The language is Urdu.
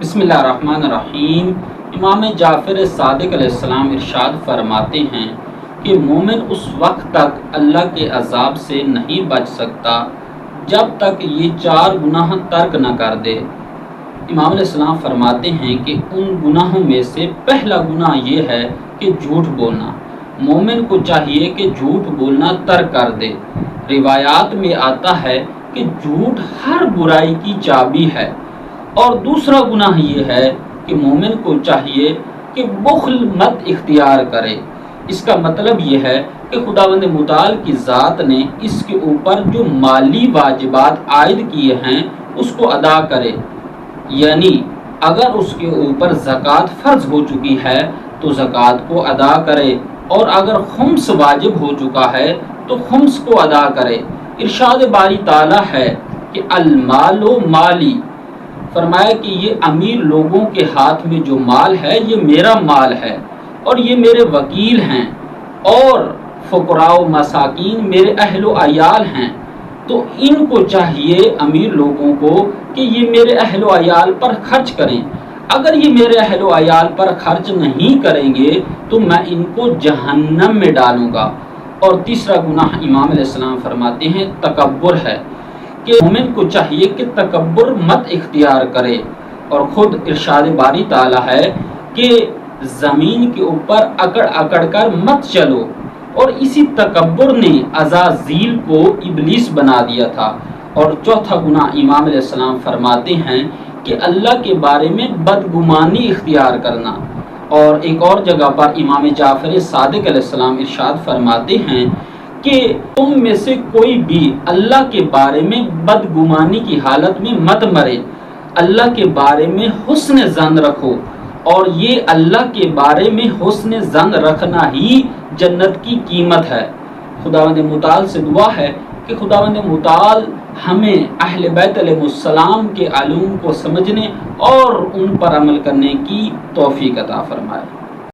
بسم اللہ الرحمن الرحیم۔ امام جعفر صادق علیہ السلام ارشاد فرماتے ہیں کہ مومن اس وقت تک اللہ کے عذاب سے نہیں بچ سکتا جب تک یہ 4 گناہ ترک نہ کر دے۔ امام علیہ السلام فرماتے ہیں کہ ان گناہوں میں سے پہلا گناہ یہ ہے کہ جھوٹ بولنا۔ مومن کو چاہیے کہ جھوٹ بولنا ترک کر دے۔ روایات میں آتا ہے کہ جھوٹ ہر برائی کی چابی ہے۔ اور دوسرا گناہ یہ ہے کہ مومن کو چاہیے کہ بخل مت اختیار کرے۔ اس کا مطلب یہ ہے کہ خداوند متعال کی ذات نے اس کے اوپر جو مالی واجبات عائد کیے ہیں اس کو ادا کرے، یعنی اگر اس کے اوپر زکوٰۃ فرض ہو چکی ہے تو زکوٰۃ کو ادا کرے، اور اگر خمس واجب ہو چکا ہے تو خمس کو ادا کرے۔ ارشاد باری تعالیٰ ہے کہ المال مالی، فرمایا کہ یہ امیر لوگوں کے ہاتھ میں جو مال ہے یہ میرا مال ہے اور یہ میرے وکیل ہیں، اور فقراء و مساکین میرے اہل و عیال ہیں۔ تو ان کو چاہیے امیر لوگوں کو کہ یہ میرے اہل و عیال پر خرچ کریں۔ اگر یہ میرے اہل و عیال پر خرچ نہیں کریں گے تو میں ان کو جہنم میں ڈالوں گا۔ اور تیسرا گناہ امام علیہ السلام فرماتے ہیں تکبر ہے، کہ مومن کو چاہیے کہ تکبر مت اختیار کرے، اور خود ارشاد باری تعالیٰ ہے کہ زمین کے اوپر اکڑ اکڑ کر مت چلو، اور اسی تکبر نے عزازیل کو ابلیس بنا دیا تھا۔ اور چوتھا گناہ امام علیہ السلام فرماتے ہیں کہ اللہ کے بارے میں بدگمانی اختیار کرنا۔ اور ایک اور جگہ پر امام جعفر صادق علیہ السلام ارشاد فرماتے ہیں کہ تم میں سے کوئی بھی اللہ کے بارے میں بدگمانی کی حالت میں مت مرے، اللہ کے بارے میں حسن ظن رکھو، اور یہ اللہ کے بارے میں حسن ظن رکھنا ہی جنت کی قیمت ہے۔ خداوند متعال سے دعا ہے کہ خداوند متعال ہمیں اہل بیت علیہ السلام کے علوم کو سمجھنے اور ان پر عمل کرنے کی توفیق عطا فرمائے۔